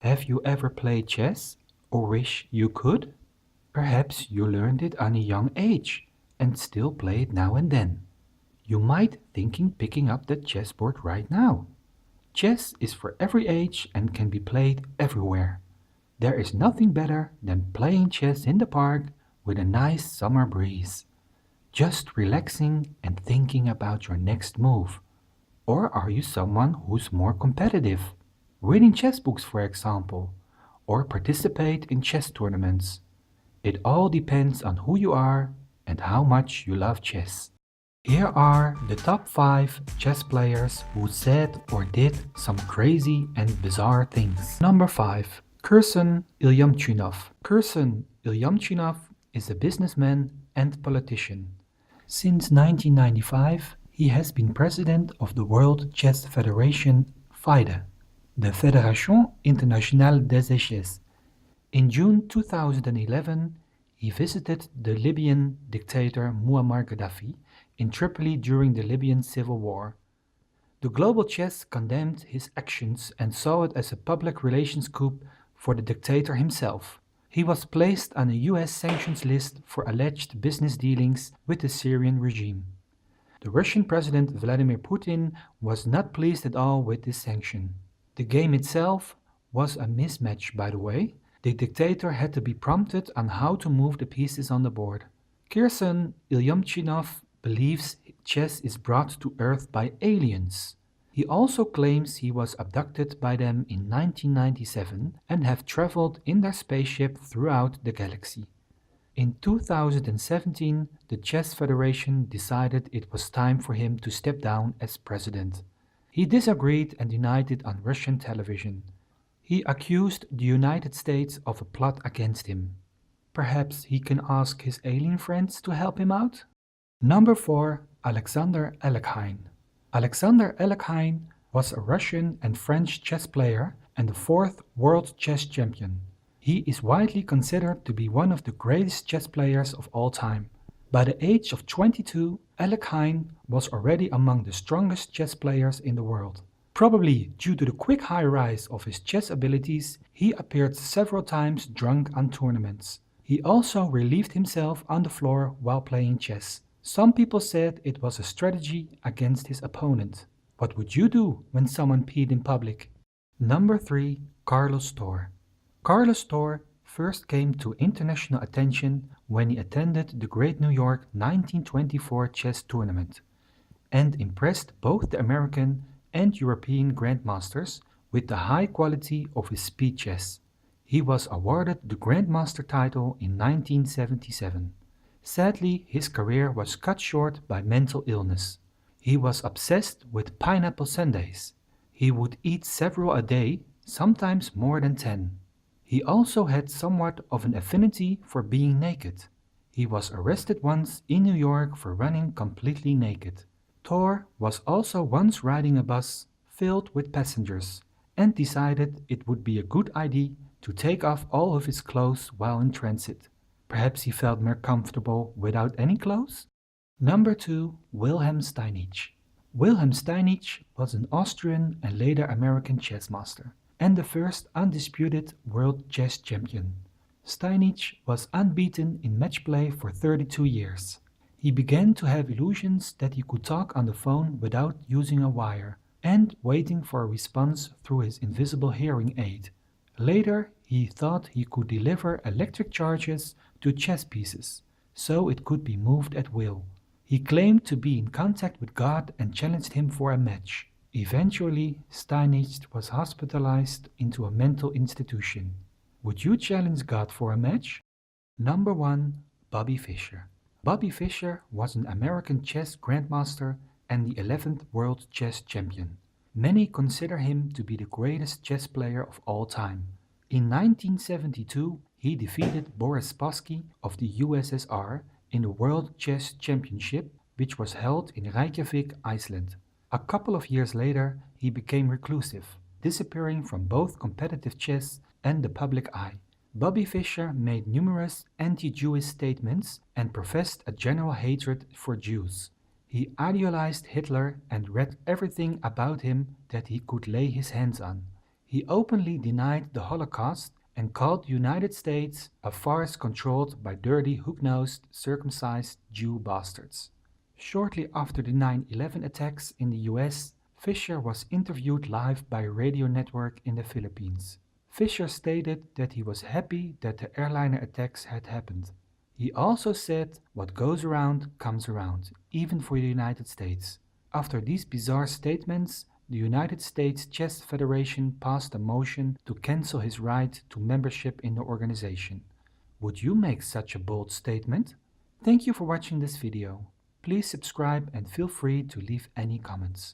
Have you ever played chess or wish you could? Perhaps you learned it at a young age and still play it now and then. You might thinking picking up that chessboard right now. Chess is for every age and can be played everywhere. There is nothing better than playing chess in the park with a nice summer breeze. Just relaxing and thinking about your next move. Or are you someone who's more competitive? Reading chess books, for example, or participate in chess tournaments. It all depends on who you are and how much you love chess. Here are the top 5 chess players who said or did some crazy and bizarre things. Number 5. Kherson Ilyumchinov. Kherson Ilyumchinov is a businessman and politician. Since 1995, he has been president of the World Chess Federation, FIDE, the Fédération Internationale des Échecs. In June 2011, he visited the Libyan dictator Muammar Gaddafi in Tripoli during the Libyan civil war. The global chess condemned his actions and saw it as a public relations coup for the dictator himself. He was placed on a US sanctions list for alleged business dealings with the Syrian regime. The Russian President Vladimir Putin was not pleased at all with this sanction. The game itself was a mismatch, by the way. The dictator had to be prompted on how to move the pieces on the board. Kherson Ilyumchinov believes chess is brought to Earth by aliens. He also claims he was abducted by them in 1997 and have traveled in their spaceship throughout the galaxy. In 2017, the Chess Federation decided it was time for him to step down as president. He disagreed and denied it on Russian television. He accused the United States of a plot against him. Perhaps he can ask his alien friends to help him out? Number 4. Alexander Alekhine. Alexander Alekhine was a Russian and French chess player and the 4th world chess champion. He is widely considered to be one of the greatest chess players of all time. By the age of 22, Alekhine was already among the strongest chess players in the world. Probably due to the quick high rise of his chess abilities, he appeared several times drunk on tournaments. He also relieved himself on the floor while playing chess. Some people said it was a strategy against his opponent. What would you do when someone peed in public? Number 3. Carlos Thor. Carlos Thor first came to international attention when he attended the Great New York 1924 chess tournament and impressed both the American and European grandmasters with the high quality of his speed chess. He was awarded the Grandmaster title in 1977. Sadly, his career was cut short by mental illness. He was obsessed with pineapple sundaes. He would eat several a day, sometimes more than 10. He also had somewhat of an affinity for being naked. He was arrested once in New York for running completely naked. Thor was also once riding a bus filled with passengers and decided it would be a good idea to take off all of his clothes while in transit. Perhaps he felt more comfortable without any clothes? Number 2. Wilhelm Steinitz. Wilhelm Steinitz was an Austrian and later American chess master, and the first undisputed world chess champion. Steinitz was unbeaten in match play for 32 years. He began to have illusions that he could talk on the phone without using a wire, and waiting for a response through his invisible hearing aid. Later, he thought he could deliver electric charges to chess pieces, so it could be moved at will. He claimed to be in contact with God and challenged him for a match. Eventually, Steinitz was hospitalized into a mental institution. Would you challenge God for a match? Number 1. Bobby Fischer. Bobby Fischer was an American chess grandmaster and the 11th world chess champion. Many consider him to be the greatest chess player of all time. In 1972, he defeated Boris Spassky of the USSR in the World Chess Championship, which was held in Reykjavik, Iceland. A couple of years later, he became reclusive, disappearing from both competitive chess and the public eye. Bobby Fischer made numerous anti-Jewish statements and professed a general hatred for Jews. He idealized Hitler and read everything about him that he could lay his hands on. He openly denied the Holocaust and called the United States a farce controlled by dirty, hook-nosed, circumcised Jew bastards. Shortly after the 9/11 attacks in the US, Fischer was interviewed live by a radio network in the Philippines. Fischer stated that he was happy that the airliner attacks had happened. He also said, "What goes around comes around, even for the United States." After these bizarre statements, the United States Chess Federation passed a motion to cancel his right to membership in the organization. Would you make such a bold statement? Thank you for watching this video. Please subscribe and feel free to leave any comments.